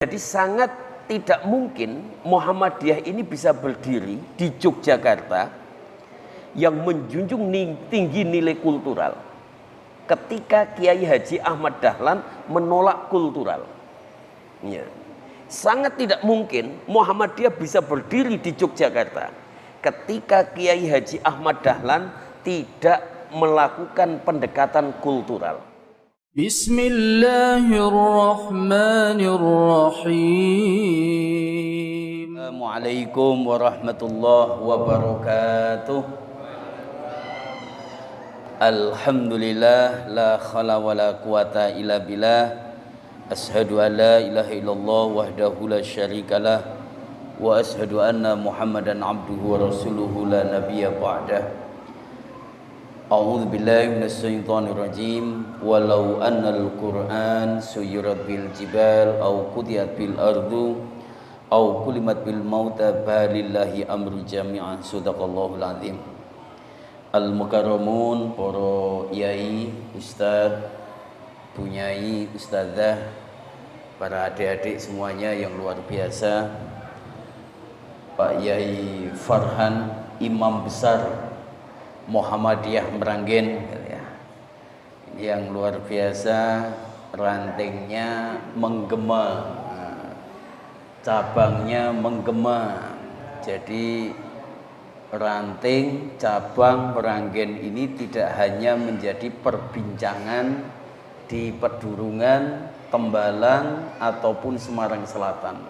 Jadi sangat tidak mungkin Muhammadiyah ini bisa berdiri di Yogyakarta yang menjunjung tinggi nilai kultural ketika Kiai Haji Ahmad Dahlan menolak kultural. Ya. Sangat tidak mungkin Muhammadiyah bisa berdiri di Yogyakarta ketika Kiai Haji Ahmad Dahlan tidak melakukan pendekatan kultural. Bismillahirrahmanirrahim. Assalamualaikum warahmatullahi wabarakatuh. Alhamdulillah, la khala wa la quwata illa billah. Ashhadu an la ilaha illallah wahdahu la syarikalah wa ashhadu anna Muhammadan abduhu wa rasuluhu la nabiyya ba'dah. A'udzu billahi minasyaitonir rajim. Walau annal Qur'an suyirat bil jibal aw qudiyat bil ardu aw kulimat bil mauta balillahi amru jami'an. Shadaqallahul azim. Al mukarramun, para yai, ustaz, bunyai, ustazah, para adik-adik semuanya yang luar biasa. Pak Yai Farhan, imam besar Muhammadiyah Meranggen, ya. Yang luar biasa, rantingnya menggema, cabangnya menggema. Jadi ranting cabang Meranggen ini tidak hanya menjadi perbincangan di Pedurungan, Tembalang ataupun Semarang Selatan,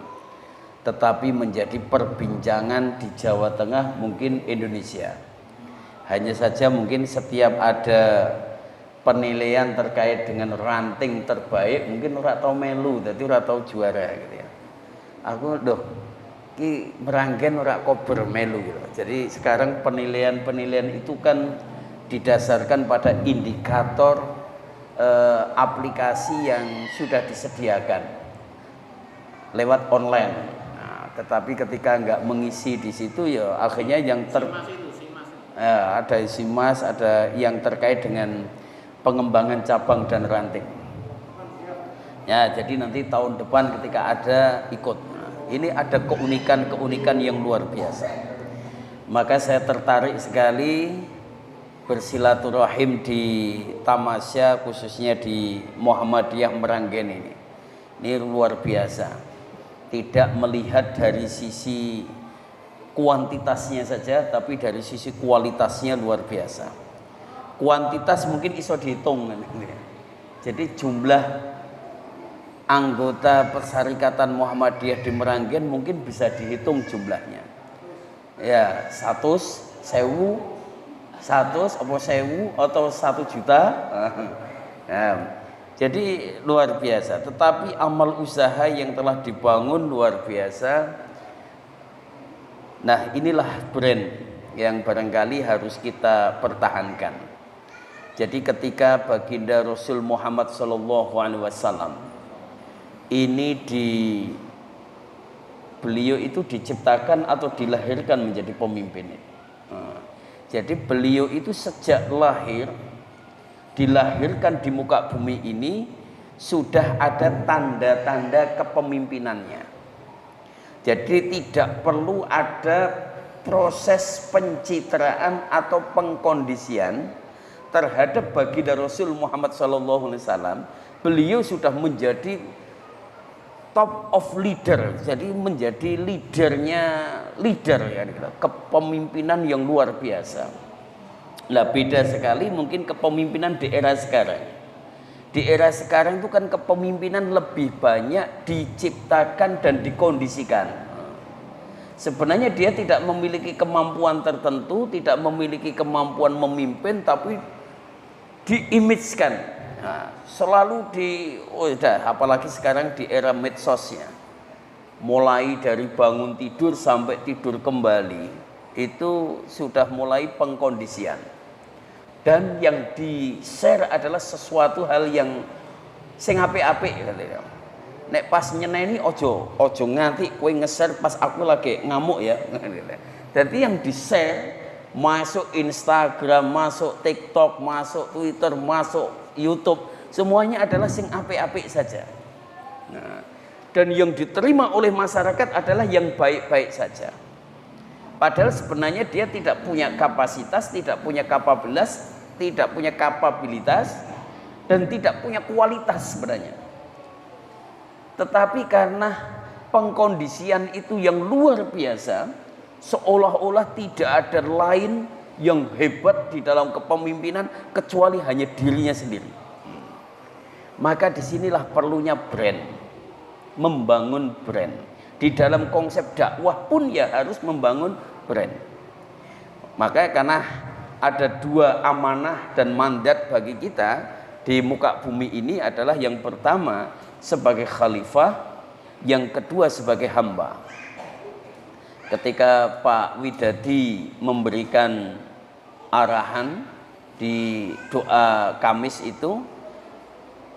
tetapi menjadi perbincangan di Jawa Tengah, mungkin Indonesia. Hanya saja mungkin setiap ada penilaian terkait dengan ranting terbaik, mungkin ora tau melu, dadi ora tau juara gitu ya. Aku ki Meranggen ora kober melu gitu. Jadi sekarang penilaian itu kan didasarkan pada indikator aplikasi yang sudah disediakan lewat online. Nah, tetapi ketika nggak mengisi di situ ya akhirnya yang ada SIMAS, ada yang terkait dengan pengembangan cabang dan ranting. Ya, jadi nanti tahun depan ketika ada ikut. Nah, ini ada keunikan yang luar biasa. Maka saya tertarik sekali bersilaturahim di tamasya, khususnya di Muhammadiyah Meranggen ini. Ini luar biasa. Tidak melihat dari sisi kuantitasnya saja, tapi dari sisi kualitasnya luar biasa. Kuantitas mungkin iso dihitung, jadi jumlah anggota Persyarikatan Muhammadiyah di Meranggen mungkin bisa dihitung jumlahnya. Ya, 100, 1000, 100 apa 1000 atau 1 juta. Nah, jadi luar biasa. Tetapi amal usaha yang telah dibangun luar biasa. Nah, inilah brand yang barangkali harus kita pertahankan. Jadi ketika baginda Rasul Muhammad SAW ini beliau itu diciptakan atau dilahirkan menjadi pemimpin. Jadi beliau itu sejak lahir, dilahirkan di muka bumi ini sudah ada tanda-tanda kepemimpinannya. Jadi tidak perlu ada proses pencitraan atau pengkondisian terhadap baginda Rasul Muhammad SAW. Beliau sudah menjadi top of leader, jadi menjadi leader ya, kepemimpinan yang luar biasa. Nah, beda sekali mungkin kepemimpinan di era sekarang. Di era sekarang itu kan kepemimpinan lebih banyak diciptakan dan dikondisikan. Sebenarnya dia tidak memiliki kemampuan tertentu, tidak memiliki kemampuan memimpin, tapi diimage-kan. Nah, selalu apalagi sekarang di era medsosnya. Mulai dari bangun tidur sampai tidur kembali, itu sudah mulai pengkondisian. Dan yang di-share adalah sesuatu hal yang sing apik-apik gitu. Nek pas nyeneni ojo nganti kowe nge-share pas aku lagi ngamuk ya. Jadi yang di-share masuk Instagram, masuk TikTok, masuk Twitter, masuk YouTube, semuanya adalah sing apik-apik saja. Nah, dan yang diterima oleh masyarakat adalah yang baik-baik saja. Padahal sebenarnya dia tidak punya kapasitas, tidak punya kapabilitas, dan tidak punya kualitas sebenarnya. Tetapi karena pengkondisian itu yang luar biasa, seolah-olah tidak ada lain yang hebat di dalam kepemimpinan kecuali hanya dirinya sendiri. Maka disinilah perlunya brand, membangun brand. Di dalam konsep dakwah pun ya harus membangun brand. Maka karena ada dua amanah dan mandat bagi kita di muka bumi ini adalah yang pertama sebagai khalifah, yang kedua sebagai hamba. Ketika Pak Widadi memberikan arahan di doa Kamis itu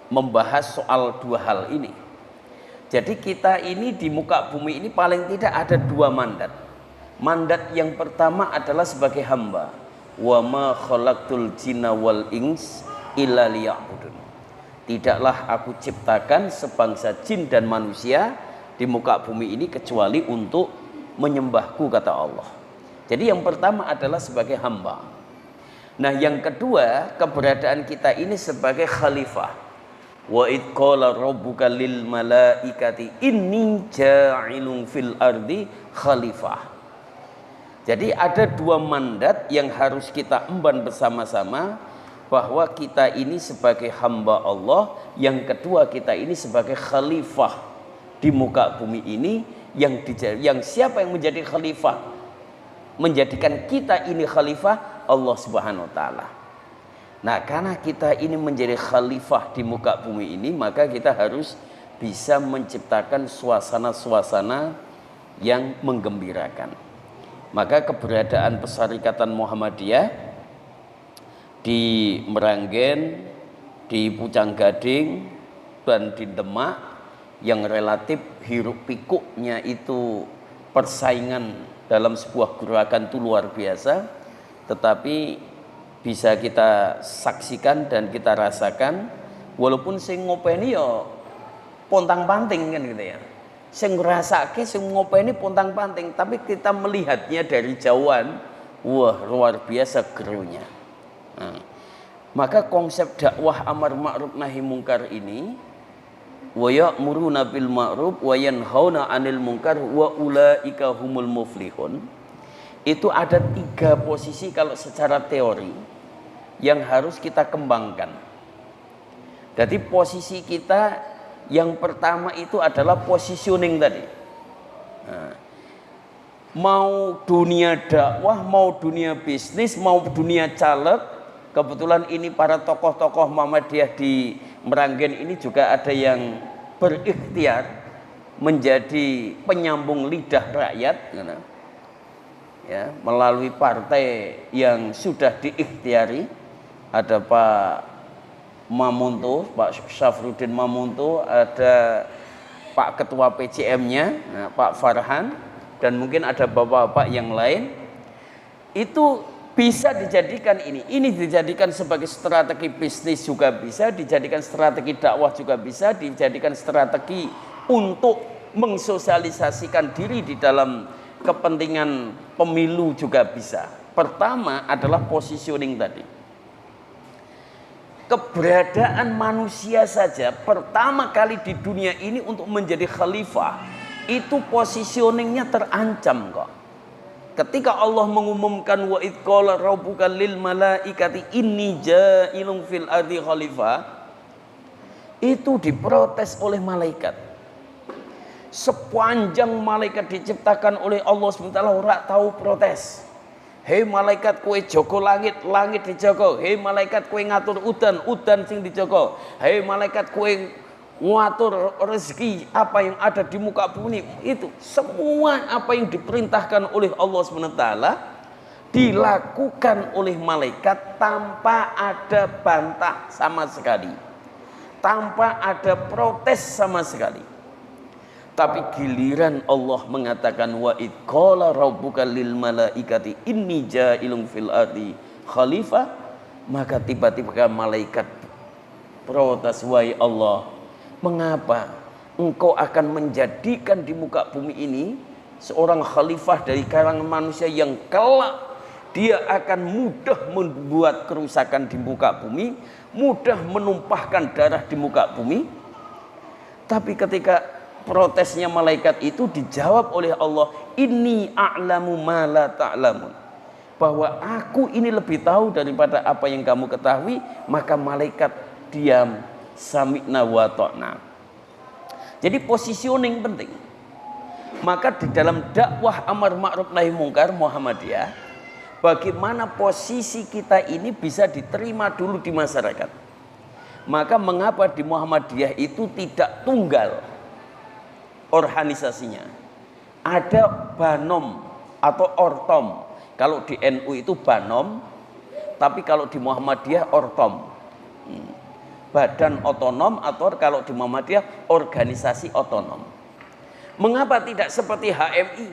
membahas soal dua hal ini. Jadi kita ini di muka bumi ini paling tidak ada dua mandat. Mandat yang pertama adalah sebagai hamba. Wa ma khalaqtul jinna wal ins illa liya'budun. Tidaklah aku ciptakan sebangsa jin dan manusia di muka bumi ini kecuali untuk menyembahku, kata Allah. Jadi yang pertama adalah sebagai hamba. Nah, yang kedua, keberadaan kita ini sebagai khalifah. Wa id qala rabbuka lil malaikati inni ja'ilun fil ardi khalifah. Jadi ada dua mandat yang harus kita emban bersama-sama, bahwa kita ini sebagai hamba Allah, yang kedua kita ini sebagai khalifah di muka bumi ini, yang siapa yang menjadi khalifah, menjadikan kita ini khalifah? Allah Subhanahu wa taala. Nah, karena kita ini menjadi khalifah di muka bumi ini, maka kita harus bisa menciptakan suasana-suasana yang menggembirakan. Maka keberadaan Persyarikatan Muhammadiyah di Meranggen, di Pucang Gading, dan di Demak yang relatif hiruk pikuknya itu persaingan dalam sebuah gerakan itu luar biasa, tetapi bisa kita saksikan dan kita rasakan, walaupun sing ngopeni ya pontang-panting kan gitu ya. Sing ngrasake sing ngopeni pontang-panting, tapi kita melihatnya dari jauhan, wah luar biasa gerunya. Nah, maka konsep dakwah amar ma'ruf nahi mungkar ini, wa ya'muruna bil ma'ruf wa yanhauna 'anil munkar wa ulaika humul muflihun, itu ada tiga posisi kalau secara teori yang harus kita kembangkan. Jadi posisi kita yang pertama itu adalah positioning tadi. Nah, mau dunia dakwah, mau dunia bisnis, mau dunia caleg. Kebetulan ini para tokoh-tokoh Muhammadiyah di Meranggen ini juga ada yang berikhtiar menjadi penyambung lidah rakyat, ya, melalui partai yang sudah diikhtiari. Ada Pak Mamunto, Pak Syafruddin Mamunto, ada Pak Ketua PCM-nya, nah, Pak Farhan, dan mungkin ada bapak-bapak yang lain. Itu bisa dijadikan ini dijadikan sebagai strategi bisnis juga bisa, dijadikan strategi dakwah juga bisa, dijadikan strategi untuk mensosialisasikan diri di dalam kepentingan pemilu juga bisa. Pertama adalah positioning tadi. Keberadaan manusia saja pertama kali di dunia ini untuk menjadi khalifah itu positioningnya terancam kok. Ketika Allah mengumumkan wa id qala rabbuka lil malaikati inni ja'ilun fil ardi khalifah, itu diprotes oleh malaikat. Sepanjang malaikat diciptakan oleh Allah SWT ora tahu protes. Hei malaikat kowe jaga langit, langit dijaga. Hei malaikat kowe ngatur udan, udan sing dijaga. Hei malaikat kowe ngatur rezeki apa yang ada di muka bumi. Itu semua apa yang diperintahkan oleh Allah SWT dilakukan oleh malaikat tanpa ada bantah sama sekali, tanpa ada protes sama sekali. Tapi giliran Allah mengatakan wa id qala rabbuka lil malaikati inni ja'ilun fil ardi khalifah, maka tiba-tiba malaikat protes, wahai Allah, mengapa engkau akan menjadikan di muka bumi ini seorang khalifah dari kalangan manusia yang kelak dia akan mudah membuat kerusakan di muka bumi, mudah menumpahkan darah di muka bumi. Tapi ketika protesnya malaikat itu dijawab oleh Allah, inni a'lamu ma la ta'lamun, bahwa aku ini lebih tahu daripada apa yang kamu ketahui. Maka malaikat diam, sami'na wa ta'na. Jadi positioning penting. Maka di dalam dakwah amar ma'ruf nahi mungkar Muhammadiyah, bagaimana posisi kita ini bisa diterima dulu di masyarakat. Maka mengapa di Muhammadiyah itu tidak tunggal organisasinya, ada banom atau ortom. Kalau di NU itu banom, tapi kalau di Muhammadiyah ortom, badan otonom, atau kalau di Muhammadiyah organisasi otonom. Mengapa tidak seperti HMI?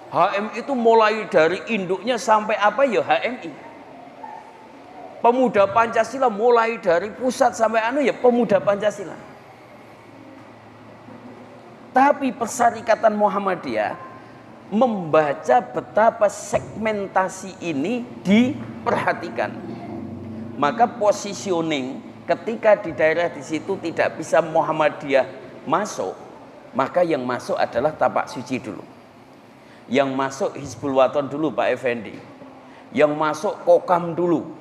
HMI itu mulai dari induknya sampai apa ya HMI. Pemuda Pancasila mulai dari pusat sampai ya Pemuda Pancasila. Tapi Persyarikatan Muhammadiyah membaca betapa segmentasi ini diperhatikan. Maka positioning ketika di daerah di situ tidak bisa Muhammadiyah masuk, maka yang masuk adalah Tapak Suci dulu. Yang masuk Hizbul Waton dulu Pak Effendi. Yang masuk Kokam dulu.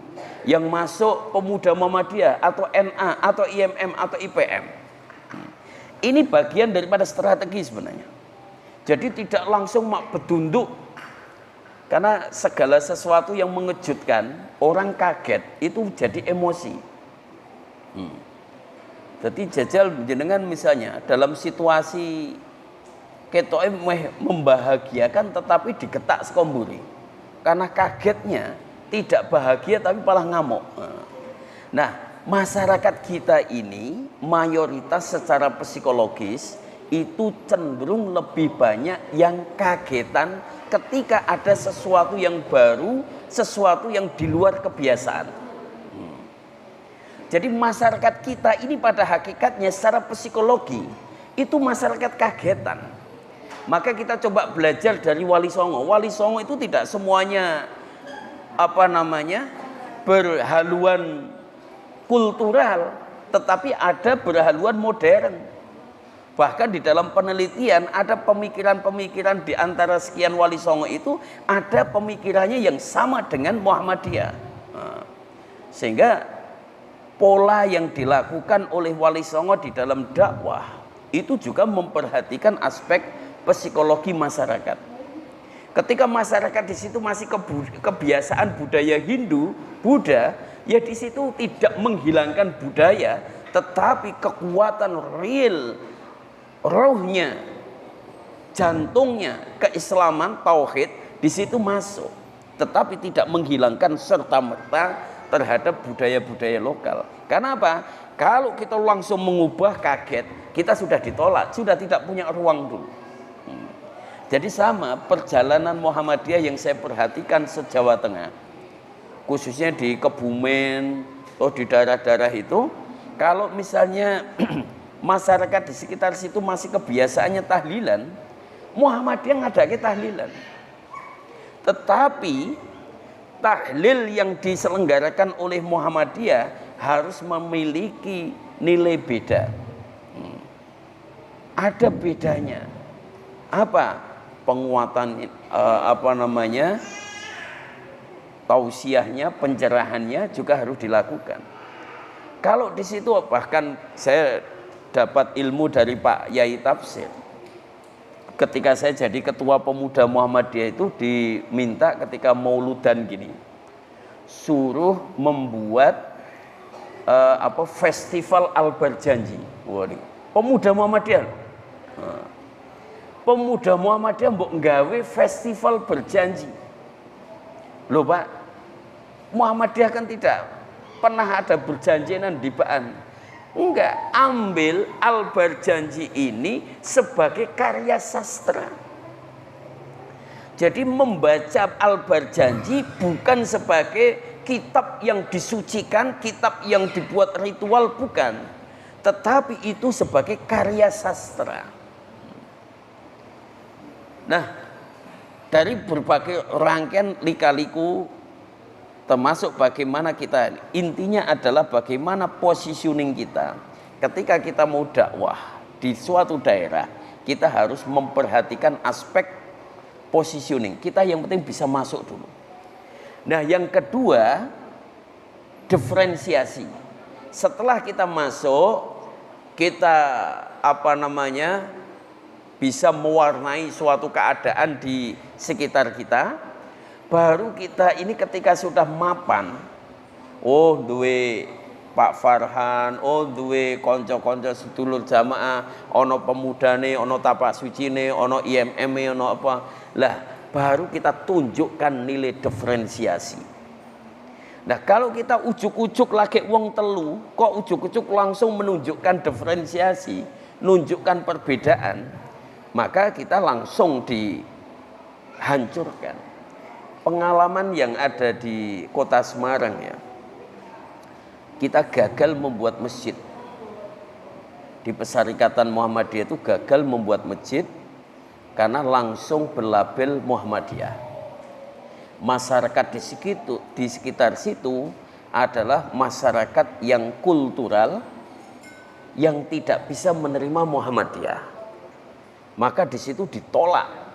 Yang masuk Pemuda Muhammadiyah atau NA atau IMM atau IPM. Ini bagian daripada strategi sebenarnya. Jadi tidak langsung mak bedunduk. Karena segala sesuatu yang mengejutkan, orang kaget, itu jadi emosi. Jadi jajal jenengan misalnya dalam situasi ketoke membahagiakan tetapi digetak sekomburi. Karena kagetnya tidak bahagia tapi malah ngamuk. Nah, masyarakat kita ini mayoritas secara psikologis itu cenderung lebih banyak yang kagetan ketika ada sesuatu yang baru, sesuatu yang di luar kebiasaan. Jadi masyarakat kita ini pada hakikatnya secara psikologi itu masyarakat kagetan. Maka kita coba belajar dari Wali Songo. Wali Songo itu tidak semuanya berhaluan kultural, tetapi ada berhaluan modern. Bahkan di dalam penelitian ada pemikiran-pemikiran di antara sekian Wali Songo itu ada pemikirannya yang sama dengan Muhammadiyah. Sehingga pola yang dilakukan oleh Wali Songo di dalam dakwah itu juga memperhatikan aspek psikologi masyarakat. Ketika masyarakat di situ masih kebiasaan budaya Hindu, Buddha, ya di situ tidak menghilangkan budaya, tetapi kekuatan real, rohnya, jantungnya, keislaman, tauhid di situ masuk, tetapi tidak menghilangkan serta-merta terhadap budaya-budaya lokal. Karena apa? Kalau kita langsung mengubah kaget, kita sudah ditolak, sudah tidak punya ruang dulu. Jadi sama perjalanan Muhammadiyah yang saya perhatikan se-Jawa Tengah, khususnya di Kebumen atau di daerah-daerah itu, kalau misalnya masyarakat di sekitar situ masih kebiasaannya tahlilan, Muhammadiyah ngadake tahlilan. Tetapi tahlil yang diselenggarakan oleh Muhammadiyah harus memiliki nilai beda. Ada bedanya. Apa? Penguatan tausiahnya, pencerahannya juga harus dilakukan. Kalau di situ bahkan saya dapat ilmu dari Pak Yai Tafsir. Ketika saya jadi ketua pemuda Muhammadiyah itu diminta ketika mauludan gini, suruh membuat festival Al-Barjanji. Waduh, pemuda Muhammadiyah. Pemuda Muhammadiyah mbok nggawe festival berjanji. Loh Pak, Muhammadiyah kan tidak pernah ada berjanjian di Baan. Enggak, ambil Al-Barjanji ini sebagai karya sastra. Jadi membaca Al-Barjanji bukan sebagai kitab yang disucikan, kitab yang dibuat ritual, bukan. tetapi itu sebagai karya sastra. Nah, dari berbagai rangkaian lika-liku termasuk bagaimana kita, intinya adalah bagaimana positioning kita ketika kita mau dakwah di suatu daerah. Kita harus memperhatikan aspek positioning kita, yang penting bisa masuk dulu. Nah, yang kedua, diferensiasi. Setelah kita masuk, kita bisa mewarnai suatu keadaan di sekitar kita. Baru kita ini ketika sudah mapan, oh duwe Pak Farhan, oh duwe konco-konco sedulur jamaah, ono pemudane, ono tapak sucine, ono IMM, ono apa. Lah, baru kita tunjukkan nilai diferensiasi. Nah, kalau kita ujuk-ujuk lagi wong telu, kok ujuk-ujuk langsung menunjukkan diferensiasi, menunjukkan perbedaan, maka kita langsung dihancurkan. Pengalaman yang ada di kota Semarang ya, kita gagal membuat masjid. Di Pesyarikatan Muhammadiyah itu gagal membuat masjid karena langsung berlabel Muhammadiyah. Masyarakat di sekitar situ adalah masyarakat yang kultural, yang tidak bisa menerima Muhammadiyah. Maka di situ ditolak.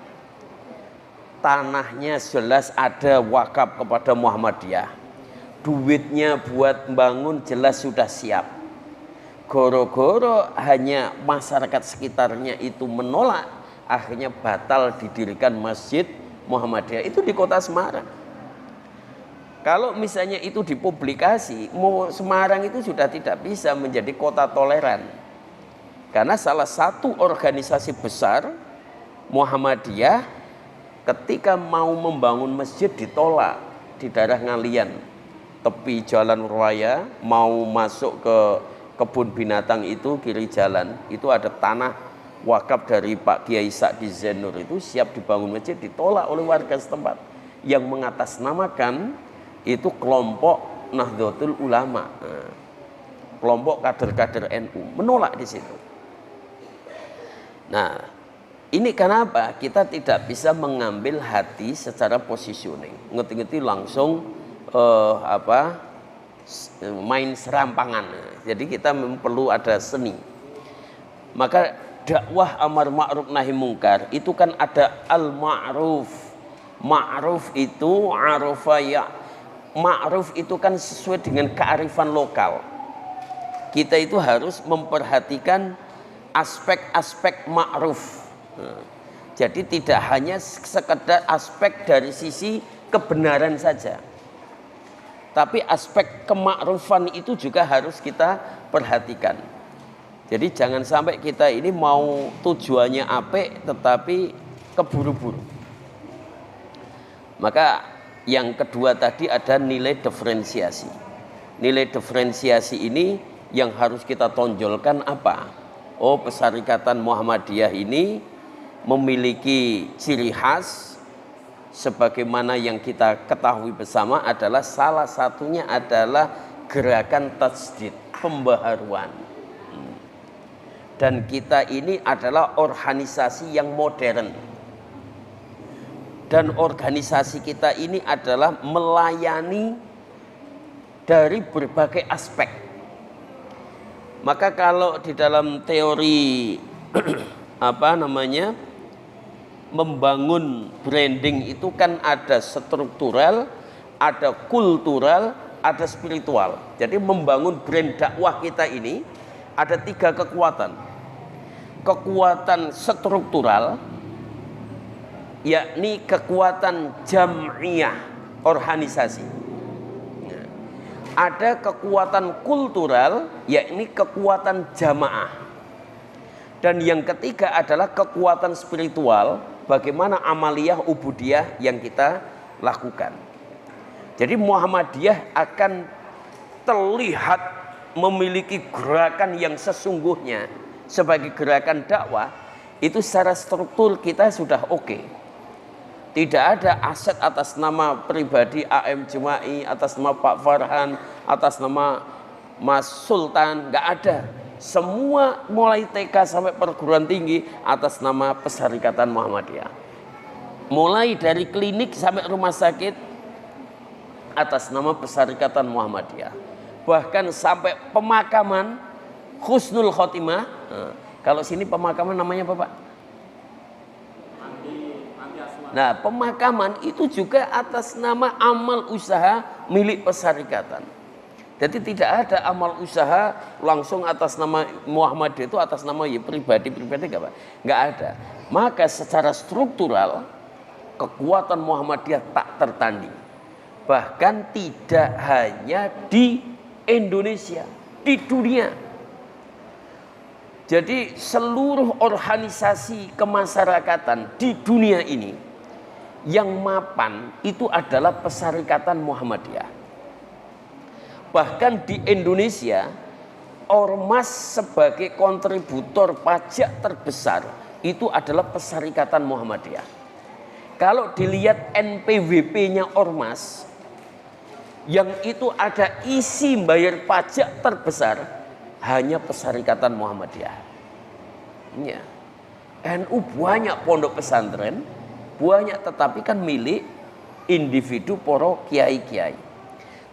Tanahnya jelas ada wakaf kepada Muhammadiyah. Duitnya buat bangun jelas sudah siap. Goro-goro hanya masyarakat sekitarnya itu menolak, akhirnya batal didirikan Masjid Muhammadiyah itu di kota Semarang. Kalau misalnya itu dipublikasi, Semarang itu sudah tidak bisa menjadi kota toleran. Karena salah satu organisasi besar Muhammadiyah ketika mau membangun masjid ditolak di daerah Ngalian, tepi jalan raya, mau masuk ke kebun binatang itu kiri jalan, itu ada tanah wakaf dari Pak Kiai Sa'di Zainur, itu siap dibangun masjid, ditolak oleh warga setempat yang mengatasnamakan itu kelompok Nahdlatul Ulama, kelompok kader-kader NU, menolak di situ. Nah, ini kenapa kita tidak bisa mengambil hati secara positioning, ngerti-ngerti langsung main serampangan. Jadi kita perlu ada seni. Maka dakwah amar ma'ruf nahi mungkar itu kan ada al-ma'ruf. Ma'ruf itu arafaya. Ma'ruf itu kan sesuai dengan kearifan lokal. Kita itu harus memperhatikan aspek-aspek ma'ruf. Jadi tidak hanya sekedar aspek dari sisi kebenaran saja, tapi aspek kemakrufan itu juga harus kita perhatikan. Jadi jangan sampai kita ini mau tujuannya apik tetapi keburu-buru. Maka yang kedua tadi ada nilai diferensiasi. Nilai diferensiasi ini yang harus kita tonjolkan apa? Oh, Pesyarikatan Muhammadiyah ini memiliki ciri khas sebagaimana yang kita ketahui bersama adalah salah satunya adalah gerakan tajdid, pembaharuan. Dan kita ini adalah organisasi yang modern. Dan organisasi kita ini adalah melayani dari berbagai aspek. Maka kalau di dalam teori membangun branding itu kan ada struktural, ada kultural, ada spiritual. Jadi membangun brand dakwah kita ini ada 3 kekuatan. Kekuatan struktural, yakni kekuatan jam'iyah, organisasi. Ada kekuatan kultural, yakni kekuatan jamaah. Dan yang ketiga adalah kekuatan spiritual, bagaimana amaliyah ubudiyah yang kita lakukan. Jadi Muhammadiyah akan terlihat memiliki gerakan yang sesungguhnya sebagai gerakan dakwah, itu secara struktur kita sudah oke. Tidak ada aset atas nama pribadi AM Juma'i, atas nama Pak Farhan, atas nama Mas Sultan, nggak ada. Semua mulai TK sampai perguruan tinggi atas nama Pesyarikatan Muhammadiyah. Mulai dari klinik sampai rumah sakit atas nama Pesyarikatan Muhammadiyah. Bahkan sampai pemakaman Husnul Khotimah. Kalau sini pemakaman namanya apa, Pak? Nah, pemakaman itu juga atas nama amal usaha milik Pesyarikatan. Jadi tidak ada amal usaha langsung atas nama Muhammadiyah, itu atas nama ya pribadi-pribadi enggak, Pak? Enggak ada. Maka secara struktural kekuatan Muhammadiyah tak tertanding. Bahkan tidak hanya di Indonesia, di dunia. Jadi seluruh organisasi kemasyarakatan di dunia ini yang mapan itu adalah Pesyarikatan Muhammadiyah. Bahkan di Indonesia, ormas sebagai kontributor pajak terbesar itu adalah Pesyarikatan Muhammadiyah. Kalau dilihat NPWP-nya ormas, yang itu ada isi bayar pajak terbesar hanya Pesyarikatan Muhammadiyah. Ya. NU banyak pondok pesantren, banyak, tetapi kan milik individu para kiai-kiai.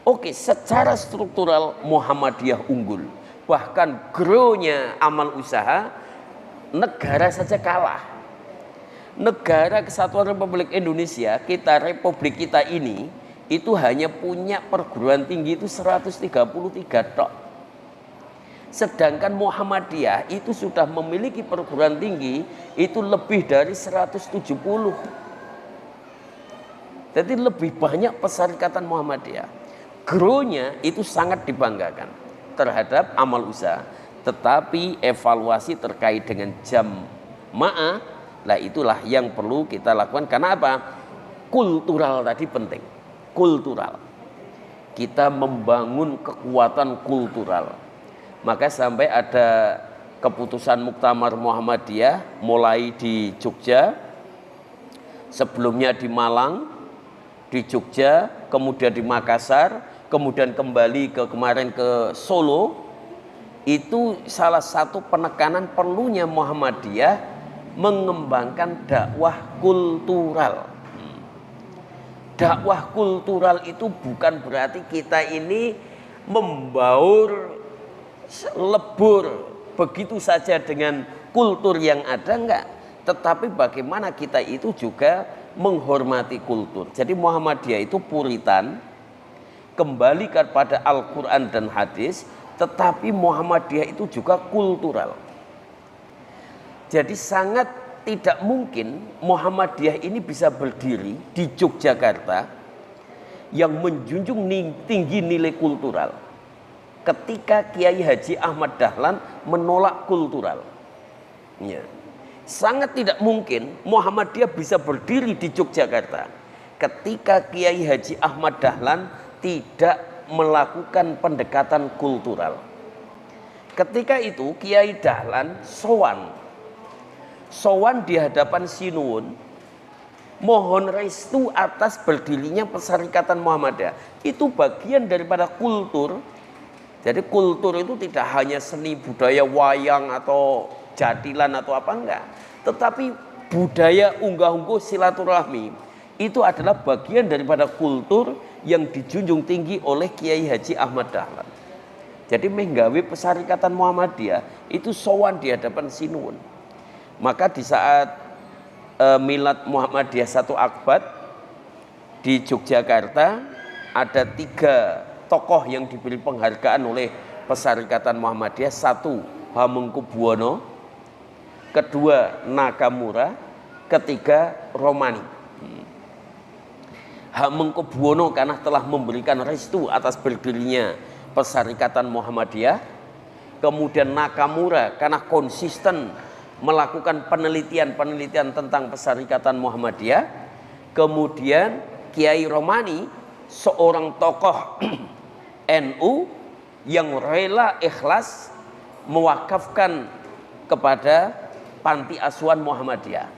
Oke, secara struktural Muhammadiyah unggul. Bahkan grow-nya amal usaha negara saja kalah. Negara Kesatuan Republik Indonesia, Republik kita ini itu hanya punya perguruan tinggi itu 133 tok. Sedangkan Muhammadiyah itu sudah memiliki perguruan tinggi itu lebih dari 170. Jadi lebih banyak Pesyarikatan Muhammadiyah. Grow-nya itu sangat dibanggakan terhadap amal usaha. Tetapi evaluasi terkait dengan jamaah, lah itulah yang perlu kita lakukan. Karena apa? Kultural tadi penting. Kultural. Kita membangun kekuatan kultural. Maka sampai ada keputusan Muktamar Muhammadiyah mulai di Jogja, sebelumnya di Malang, di Jogja, kemudian di Makassar, kemudian kembali kemarin ke Solo. Itu salah satu penekanan perlunya Muhammadiyah mengembangkan dakwah kultural. Dakwah kultural itu bukan berarti kita ini membaur lebur begitu saja dengan kultur yang ada, enggak. Tetapi bagaimana kita itu juga menghormati kultur. Jadi Muhammadiyah itu puritan, kembali kepada Al-Quran dan hadis, tetapi Muhammadiyah itu juga kultural. Jadi sangat tidak mungkin Muhammadiyah ini bisa berdiri di Yogyakarta yang menjunjung tinggi nilai kultural ketika Kiai Haji Ahmad Dahlan menolak kultural. Ya. Sangat tidak mungkin Muhammadiyah bisa berdiri di Yogyakarta ketika Kiai Haji Ahmad Dahlan tidak melakukan pendekatan kultural. Ketika itu Kiai Dahlan sowan di hadapan Sinuwun, mohon restu atas berdirinya Pesyarikatan Muhammadiyah. Itu bagian daripada kultur. Jadi kultur itu tidak hanya seni budaya wayang atau jatilan atau apa, enggak. Tetapi budaya unggah-ungguh silaturahmi itu adalah bagian daripada kultur yang dijunjung tinggi oleh Kiai Haji Ahmad Dahlan. Jadi menggawe Pesyarikatan Muhammadiyah itu sowan di hadapan Sinuwun. Maka di saat Milad Muhammadiyah 1 Akbat di Yogyakarta ada 3 tokoh yang diberi penghargaan oleh Pesyarikatan Muhammadiyah. 1 Hamengkubuwono, 2 Nakamura, 3 Romani. Hamengkubuwono karena telah memberikan restu atas berdirinya Pesyarikatan Muhammadiyah. Kemudian Nakamura karena konsisten melakukan penelitian tentang Pesyarikatan Muhammadiyah. Kemudian Kiai Romani, seorang tokoh NU yang rela ikhlas mewakafkan kepada panti asuhan Muhammadiyah.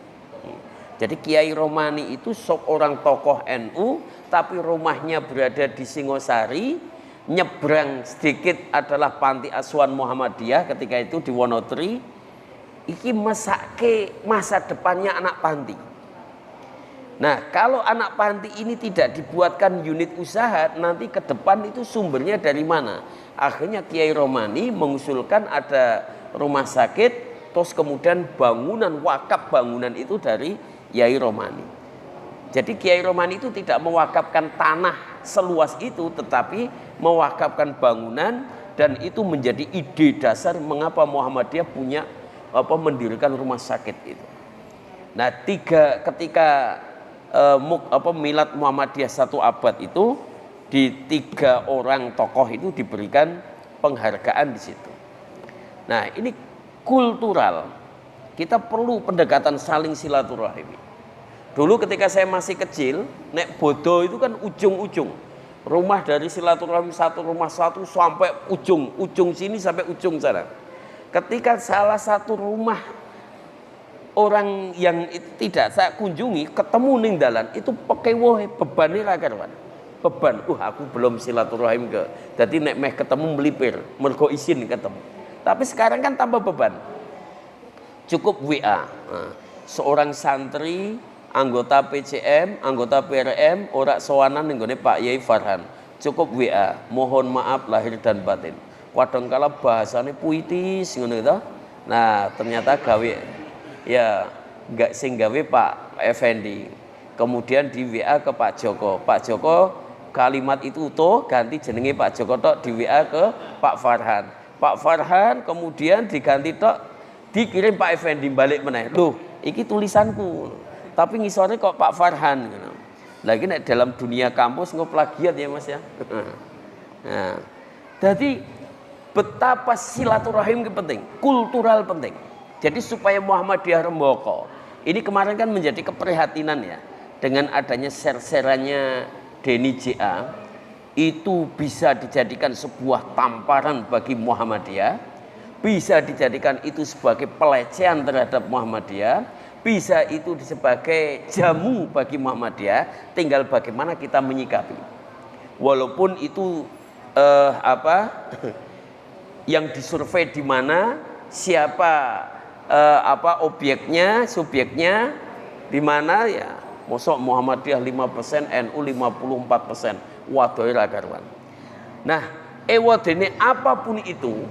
Jadi Kiai Romani itu seorang tokoh NU tapi rumahnya berada di Singosari, nyebrang sedikit adalah panti asuhan Muhammadiyah ketika itu di Wonotri. Iki mesake masa depannya anak panti. Nah, kalau anak panti ini tidak dibuatkan unit usaha, nanti ke depan itu sumbernya dari mana? Akhirnya Kiai Romani mengusulkan ada rumah sakit, terus kemudian bangunan wakaf bangunan itu dari Kiai Romani. Jadi Kiai Romani itu tidak mewakafkan tanah seluas itu, tetapi mewakafkan bangunan, dan itu menjadi ide dasar mengapa Muhammadiyah punya mendirikan rumah sakit itu. Nah, ketika milad Muhammadiyah 1 abad itu, di 3 orang tokoh itu diberikan penghargaan di situ. Nah, ini kultural. Kita perlu pendekatan saling silaturahim. Dulu ketika saya masih kecil, nek bodo itu kan ujung-ujung. Rumah dari silaturahim rumah satu sampai ujung sini sampai ujung sana. Ketika salah satu rumah orang yang tidak saya kunjungi ketemu ning dalan itu pakai wohe beban ra karuan. Beban, aku belum silaturahim ke. Jadi nek meh ketemu melipir, mergo izin ketemu. Tapi sekarang kan tambah beban. Cukup WA. Nah, seorang santri, anggota PCM, anggota PRM, ora sowanan ning gone Pak Yai Farhan. Cukup WA, mohon maaf lahir dan batin. Kadangkala bahasane puitis ngono gitu. Nah, ternyata gawe ya enggak sing gawe Pak Effendi. Kemudian di WA ke Pak Joko. Pak Joko kalimat itu utuh ganti jenenge Pak Joko tok, di WA ke Pak Farhan. Pak Farhan kemudian diganti tok, dikirim Pak Effendi balik meneh. Loh, iki tulisanku. Tapi ngisore kok Pak Farhan gitu. Lagi nek dalam dunia kampus plagiat ya Mas ya. Nah, jadi betapa silaturahim penting, kultural penting. Jadi supaya Muhammadiyah remboko. Ini kemarin kan menjadi keprihatinan ya, dengan adanya ser-serannya Denny JA, itu bisa dijadikan sebuah tamparan bagi Muhammadiyah, bisa dijadikan itu sebagai pelecehan terhadap Muhammadiyah, bisa itu sebagai jamu bagi Muhammadiyah, tinggal bagaimana kita menyikapi. Walaupun itu yang disurvei di mana, siapa objeknya, subjeknya di mana ya, mosok Muhammadiyah 5%, NU 54%. Waduh ra karuan. Nah, ewadene apapun itu,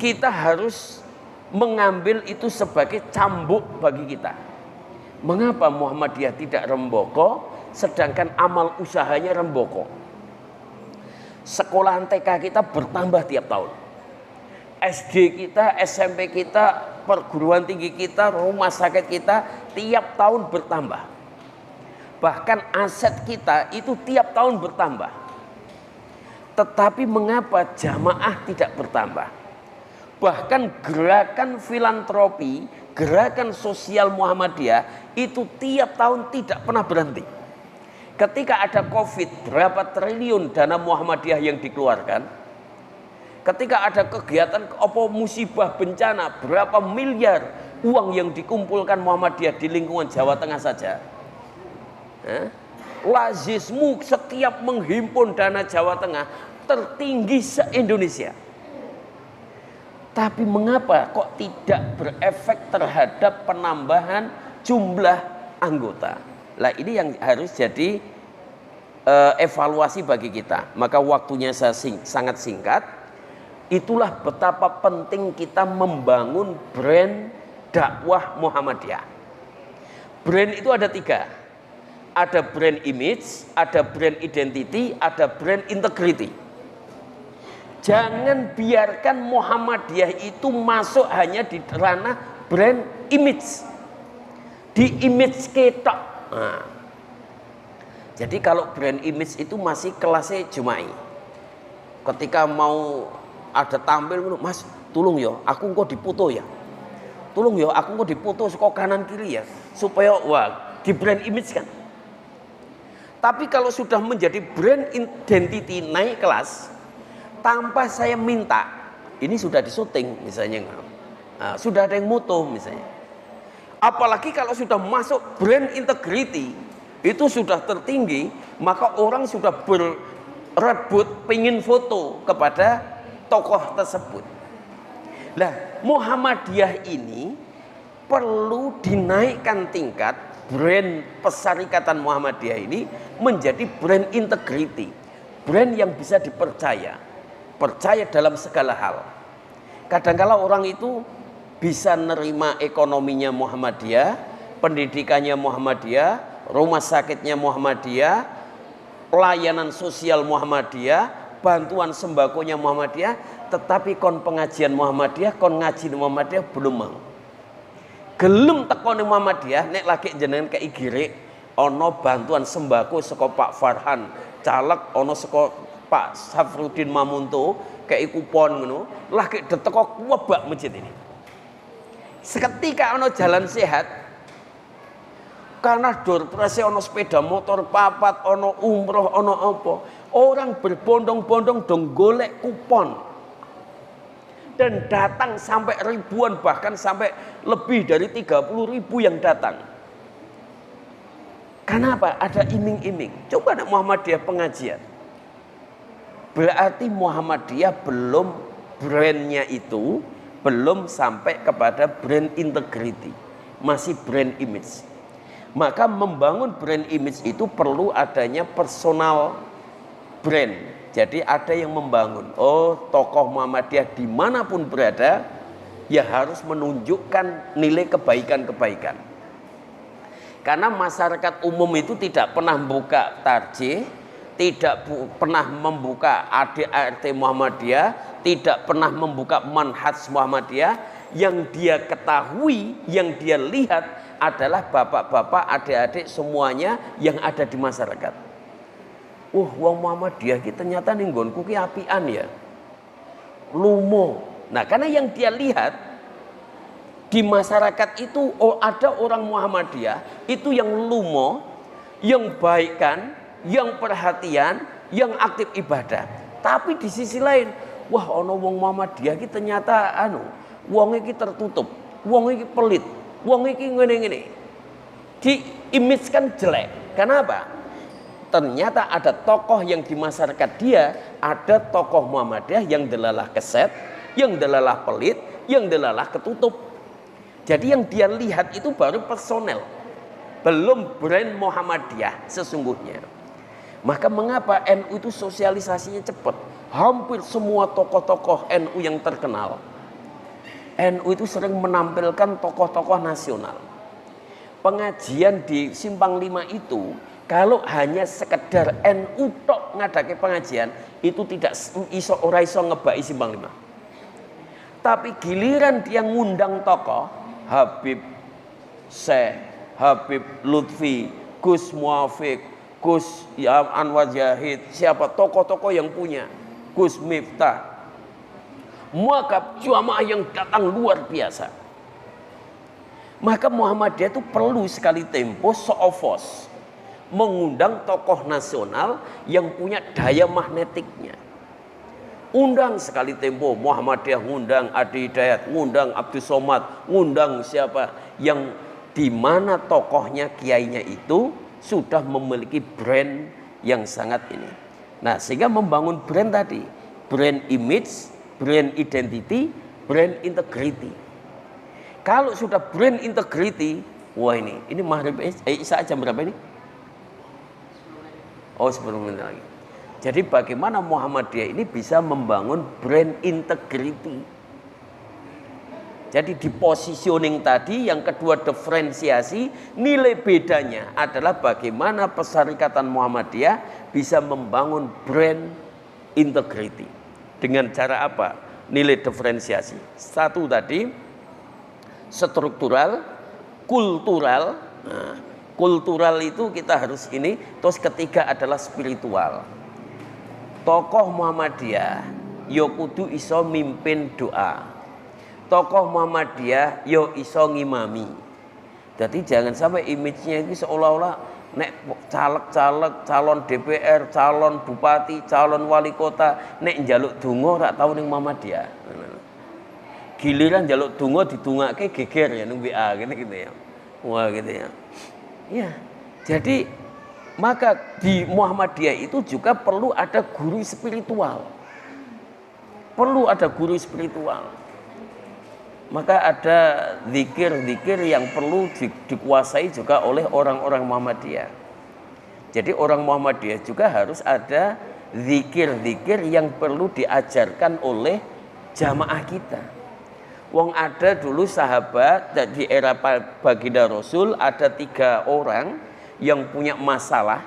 kita harus mengambil itu sebagai cambuk bagi kita. Mengapa Muhammadiyah tidak remboko sedangkan amal usahanya remboko? Sekolahan TK kita bertambah tiap tahun. SD kita, SMP kita, perguruan tinggi kita, rumah sakit kita tiap tahun bertambah. Bahkan aset kita itu tiap tahun bertambah. Tetapi mengapa jamaah tidak bertambah? Bahkan gerakan filantropi, gerakan sosial Muhammadiyah itu tiap tahun tidak pernah berhenti. Ketika ada COVID, berapa triliun dana Muhammadiyah yang dikeluarkan? Ketika ada kegiatan musibah bencana, berapa miliar uang yang dikumpulkan Muhammadiyah di lingkungan Jawa Tengah saja. Lazismu setiap menghimpun dana Jawa Tengah tertinggi se-Indonesia. Tapi mengapa kok tidak berefek terhadap penambahan jumlah anggota? Lah ini yang harus jadi evaluasi bagi kita. Maka waktunya sangat singkat. Itulah betapa penting kita membangun brand dakwah Muhammadiyah. Brand itu ada 3. Ada brand image, ada brand identity, ada brand integrity. Jangan biarkan Muhammadiyah itu masuk hanya di ranah brand image. Di image ketok. Nah, jadi kalau brand image itu masih kelasnya Jumai. Ketika mau ada tampil, Mas, tolong ya, aku engko dipoto ya. Tolong ya, aku engko dipoto saka kanan kiri ya, supaya di brand image kan. Tapi kalau sudah menjadi brand identity naik kelas, tanpa saya minta, ini sudah disuting misalnya, sudah ada yang moto misalnya. Apalagi kalau sudah masuk brand integrity, itu sudah tertinggi, maka orang sudah rebut pingin foto kepada tokoh tersebut. Nah, Muhammadiyah ini perlu dinaikkan tingkat brand Persyarikatan Muhammadiyah ini menjadi brand integrity, brand yang bisa dipercaya, percaya dalam segala hal. Kadang-kala orang itu bisa nerima ekonominya Muhammadiyah, pendidikannya Muhammadiyah, rumah sakitnya Muhammadiyah, pelayanan sosial Muhammadiyah, bantuan sembakonya Muhammadiyah, tetapi kon pengajian Muhammadiyah, kon ngaji Muhammadiyah belum mau. Gelem tekone Muhammadiyah nek lagi jenengan kei girik ana bantuan sembako saka Pak Farhan, caleg ana saka Pak Safruddin Mamunto kei kupon ngono, lagi deteko wabak masjid ini. Seketika ana jalan sehat karena door prize ana sepeda motor papat, ana umroh, ana apa. Orang berbondong-bondong dong golek kupon. Dan datang sampai ribuan, bahkan sampai lebih dari 30.000 yang datang. Kenapa? Ada iming-iming. Coba nak Muhammadiyah pengajian. Berarti Muhammadiyah belum brandnya itu belum sampai kepada brand integrity. Masih brand image. Maka membangun brand image itu perlu adanya personal brand. Jadi ada yang membangun, oh tokoh Muhammadiyah dimanapun berada, ya harus menunjukkan nilai kebaikan-kebaikan. Karena masyarakat umum itu tidak pernah membuka tarjih, tidak pernah membuka ADART Muhammadiyah, tidak pernah membuka manhaj Muhammadiyah. Yang dia ketahui, yang dia lihat adalah bapak-bapak, adik-adik semuanya yang ada di masyarakat. Wong Muhammadiyah kita ternyata ning nggonku ki apian ya. Lumo. Nah, karena yang dia lihat di masyarakat itu ada orang Muhammadiyah itu yang lumo, yang baikan, yang perhatian, yang aktif ibadah. Tapi di sisi lain, wah ono wong Muhammadiyah ki ternyata wong iki tertutup, wong iki pelit, wong iki ngene-ngene. Di image kan jelek. Kenapa? Ternyata ada tokoh yang di masyarakat dia, ada tokoh Muhammadiyah yang delalah keset, yang delalah pelit, yang delalah ketutup. Jadi yang dia lihat itu baru personel, belum brand Muhammadiyah sesungguhnya. Maka mengapa NU itu sosialisasinya cepat? Hampir semua tokoh-tokoh NU yang terkenal, NU itu sering menampilkan tokoh-tokoh nasional. Pengajian di Simpang 5 itu, kalau hanya sekedar NU tok ngadake pengajian, itu tidak ora iso ngebaki Simpang 5. Tapi giliran dia ngundang tokoh, Habib Syekh, Habib Lutfi, Gus Muafik, Gus Anwar Zahid, siapa tokoh-tokoh yang punya, Gus Miftah, maka jamaah yang datang luar biasa. Maka Muhammadiyah itu perlu sekali tempo seofos mengundang tokoh nasional yang punya daya magnetiknya. Undang sekali tempo Muhammadiyah, ngundang Adi Hidayat, ngundang Abdus Somad, ngundang siapa yang dimana tokohnya, kiainya itu sudah memiliki brand yang sangat ini. Nah, sehingga membangun brand tadi, brand image, brand identity, brand integrity. Kalau sudah brand integrity, wah ini maghrib Isya jam berapa ini? Oh, 10 menit lagi. Jadi bagaimana Muhammadiyah ini bisa membangun brand integrity. Jadi di positioning tadi, yang kedua diferensiasi, nilai bedanya adalah bagaimana Persyarikatan Muhammadiyah bisa membangun brand integrity. Dengan cara apa? Nilai diferensiasi. Satu tadi, struktural, kultural. Nah, kultural itu kita harus ini. Terus ketiga adalah spiritual. Tokoh Muhammadiyah yo kudu iso mimpin doa. Tokoh Muhammadiyah yo iso ngimami. Jadi jangan sampai image-nya itu seolah-olah nek caleg-caleg, calon DPR, calon bupati, calon wali kota nek njaluk donga ora tau ning Muhammadiyah. Giliran njaluk donga didongake geger ya ning WA gitu ya. Wah gitu ya. Iya. Jadi Maka di Muhammadiyah itu juga perlu ada guru spiritual. Perlu ada guru spiritual. Maka ada zikir-zikir yang perlu dikuasai juga oleh orang-orang Muhammadiyah. Jadi orang Muhammadiyah juga harus ada zikir-zikir yang perlu diajarkan oleh jamaah kita. Wong ada dulu sahabat di era baginda Rasul, ada 3 orang yang punya masalah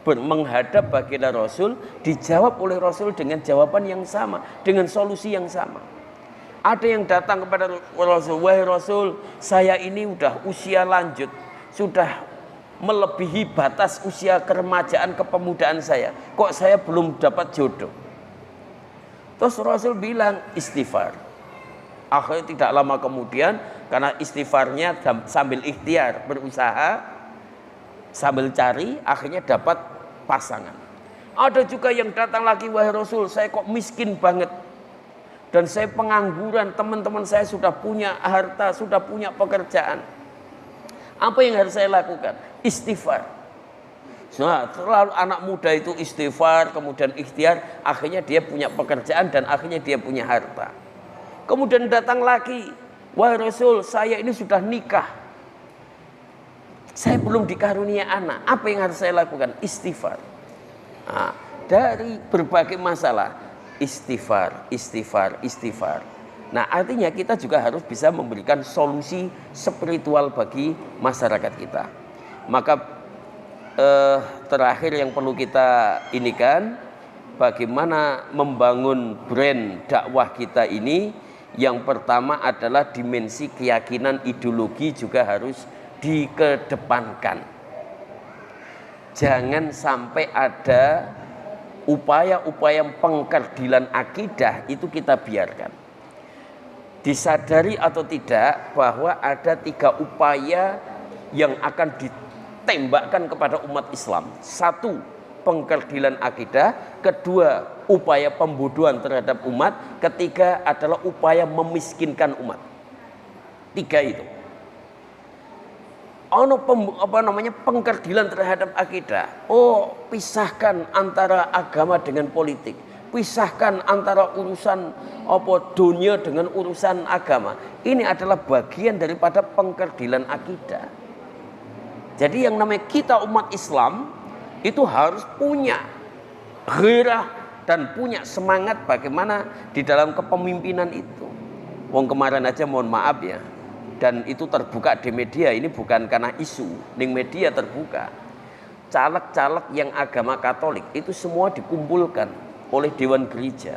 menghadap baginda Rasul, dijawab oleh Rasul dengan jawaban yang sama, dengan solusi yang sama. Ada yang datang kepada Rasul, wahai Rasul, saya ini udah usia lanjut, sudah melebihi batas usia keremajaan kepemudaan saya, kok saya belum dapat jodoh. Terus Rasul bilang istighfar. Akhirnya tidak lama kemudian, karena istighfarnya sambil ikhtiar, berusaha sambil cari, akhirnya dapat pasangan. Ada juga yang datang lagi, wahai Rasul, saya kok miskin banget dan saya pengangguran, teman-teman saya sudah punya harta, sudah punya pekerjaan. Apa yang harus saya lakukan? Istighfar. Nah, selalu anak muda itu istighfar, kemudian ikhtiar, akhirnya dia punya pekerjaan dan akhirnya dia punya harta. Kemudian datang lagi, wahai Rasul, saya ini sudah nikah, saya belum dikarunia anak. Apa yang harus saya lakukan? Istighfar. Nah, dari berbagai masalah, istighfar, istighfar, istighfar. Nah, artinya kita juga harus bisa memberikan solusi spiritual bagi masyarakat kita. Maka terakhir yang perlu kita inikan, bagaimana membangun brand dakwah kita ini. Yang pertama adalah dimensi keyakinan, ideologi juga harus dikedepankan. Jangan sampai ada upaya-upaya pengkerdilan akidah itu kita biarkan. Disadari atau tidak bahwa ada 3 upaya yang akan ditembakkan kepada umat Islam. 1, pengkerdilan akidah. 2, upaya pembodohan terhadap umat. 3 adalah upaya memiskinkan umat. 3 itu. Pengkerdilan terhadap akidah. Oh, pisahkan antara agama dengan politik. Pisahkan antara urusan dunia dengan urusan agama. Ini adalah bagian daripada pengkerdilan akidah. Jadi yang namanya kita umat Islam itu harus punya gairah dan punya semangat bagaimana di dalam kepemimpinan itu. Wong kemarin aja mohon maaf ya, dan itu terbuka di media, ini bukan karena isu, ning media terbuka. Caleg-caleg yang agama Katolik itu semua dikumpulkan oleh Dewan Gereja.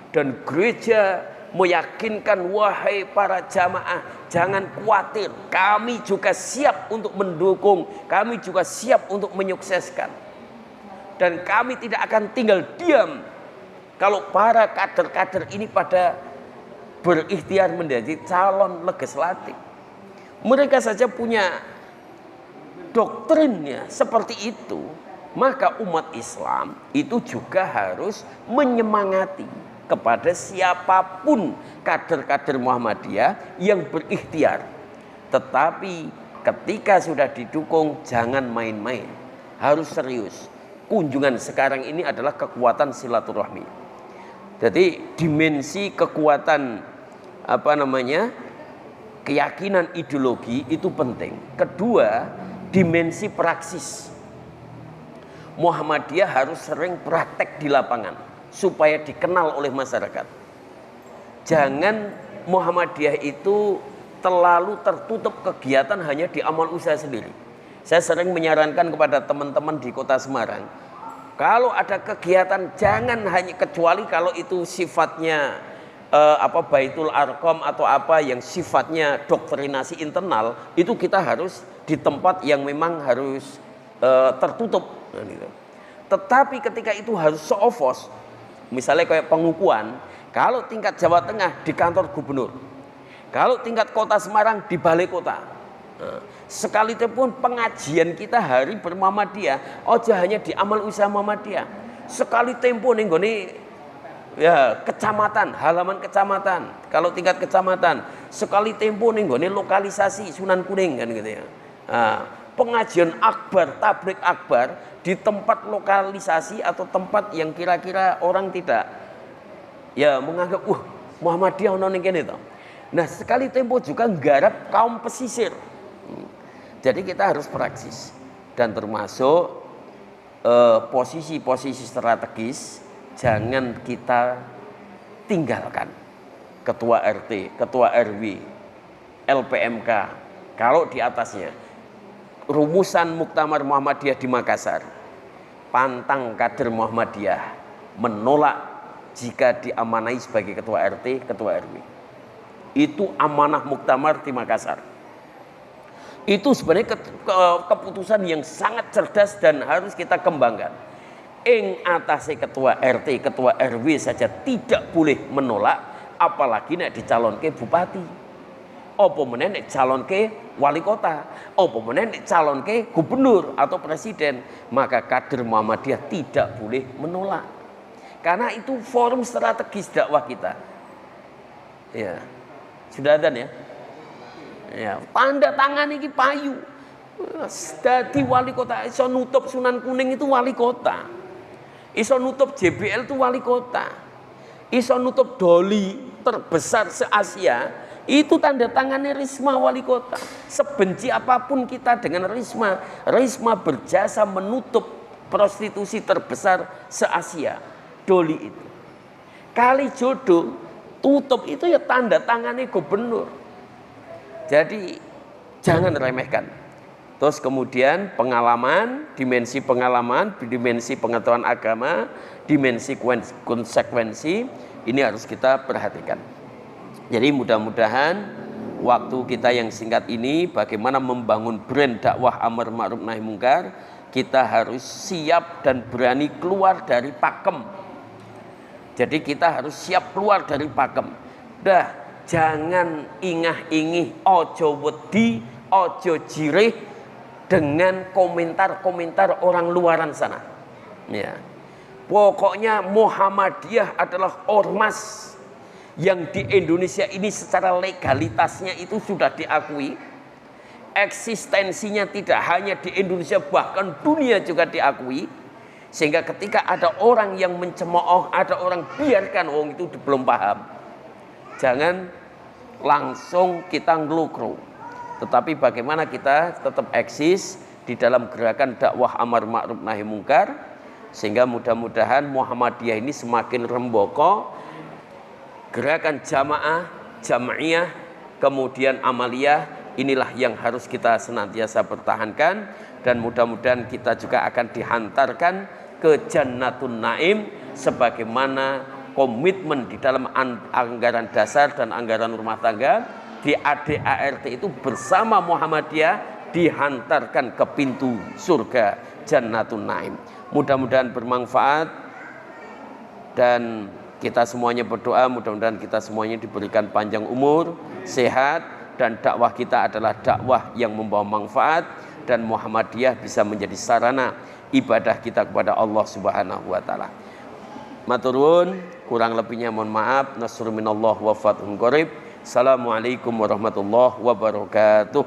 Dan gereja meyakinkan, wahai para jamaah, jangan khawatir, kami juga siap untuk mendukung, kami juga siap untuk menyukseskan. Dan kami tidak akan tinggal diam kalau para kader-kader ini pada berikhtiar menjadi calon legislatif. Mereka saja punya doktrinnya seperti itu. Maka umat Islam itu juga harus menyemangati kepada siapapun kader-kader Muhammadiyah yang berikhtiar. Tetapi ketika sudah didukung, jangan main-main, harus serius. Kunjungan sekarang ini adalah kekuatan silaturahmi. Jadi dimensi kekuatan keyakinan ideologi itu penting. 2, dimensi praksis. Muhammadiyah harus sering praktek di lapangan supaya dikenal oleh masyarakat. Jangan Muhammadiyah itu terlalu tertutup kegiatan hanya di amal usaha sendiri. Saya sering menyarankan kepada teman-teman di Kota Semarang, kalau ada kegiatan jangan hanya, kecuali kalau itu sifatnya Baitul Arqam atau apa yang sifatnya doktrinasi internal, itu kita harus di tempat yang memang harus tertutup. Tetapi ketika itu harus seofos, misalnya kayak pengukuhan, kalau tingkat Jawa Tengah di kantor gubernur, kalau tingkat Kota Semarang di balai kota. Sekalipun pengajian kita hari berMuhammadiyah, ojo hanya di amal usaha Muhammadiyah. Sekali tempo ning gone ya kecamatan, halaman kecamatan. Kalau tingkat kecamatan, sekali tempo ning gone lokalisasi Sunan Kuning kan gitu ya. pengajian akbar, tablik akbar di tempat lokalisasi atau tempat yang kira-kira orang tidak ya menganggap Muhammadiyah ono ning kene to. Nah, sekali tempo juga nggarap kaum pesisir. Jadi kita harus praksis dan termasuk posisi-posisi strategis jangan kita tinggalkan. Ketua RT, ketua RW, LPMK, kalau di atasnya rumusan Muktamar Muhammadiyah di Makassar, pantang kader Muhammadiyah menolak jika diamanai sebagai ketua RT, ketua RW. Itu amanah Muktamar di Makassar. Itu sebenarnya keputusan yang sangat cerdas dan harus kita kembangkan. Ing atase ketua RT, ketua RW saja tidak boleh menolak, apalagi nek dicalonke bupati. Apa meneh nek calonke wali kota, apa meneh nek calonke gubernur atau presiden, maka kader Muhammadiyah tidak boleh menolak. Karena itu forum strategis dakwah kita. Ya. Sudah ada ya? Ya, tanda tangan iki payu. Dadi wali kota, iso nutup Sunan Kuning itu wali kota. Iso nutup JBL itu wali kota. Iso nutup Doli terbesar se-Asia, itu tanda tangannya Risma wali kota. Sebenci apapun kita dengan Risma, Risma berjasa menutup prostitusi terbesar se-Asia, Doli itu. Kalijodo tutup itu ya tanda tangannya gubernur. Jadi jangan remehkan. Terus kemudian pengalaman, dimensi pengetahuan agama, dimensi konsekuensi, ini harus kita perhatikan. Jadi mudah-mudahan waktu kita yang singkat ini bagaimana membangun brand dakwah amar ma'ruf nahi mungkar, kita harus siap dan berani keluar dari pakem. Jadi kita harus siap keluar dari pakem. Dah, jangan ingah-ingih, ojo wedi, ojo jirih dengan komentar-komentar orang luaran sana. Ya. Pokoknya Muhammadiyah adalah ormas yang di Indonesia ini secara legalitasnya itu sudah diakui. Eksistensinya tidak hanya di Indonesia, bahkan dunia juga diakui. Sehingga ketika ada orang yang mencemooh, ada orang biarkan orang itu belum paham. Jangan langsung kita ngelukro. Tetapi bagaimana kita tetap eksis di dalam gerakan dakwah amar ma'ruf nahi mungkar, sehingga mudah-mudahan Muhammadiyah ini semakin remboko. Gerakan jamaah, jam'iyah, kemudian amaliyah, inilah yang harus kita senantiasa pertahankan, dan mudah-mudahan kita juga akan dihantarkan ke Jannatun Naim sebagaimana komitmen di dalam anggaran dasar dan anggaran rumah tangga di ADART itu bersama Muhammadiyah dihantarkan ke pintu surga Jannatun Naim. Mudah-mudahan bermanfaat dan kita semuanya berdoa mudah-mudahan kita semuanya diberikan panjang umur, sehat, dan dakwah kita adalah dakwah yang membawa manfaat dan Muhammadiyah bisa menjadi sarana ibadah kita kepada Allah Subhanahu wa taala. Maturun, kurang lebihnya mohon maaf. Nasrun minallah wa fathun qarib. Assalamualaikum warahmatullahi wabarakatuh.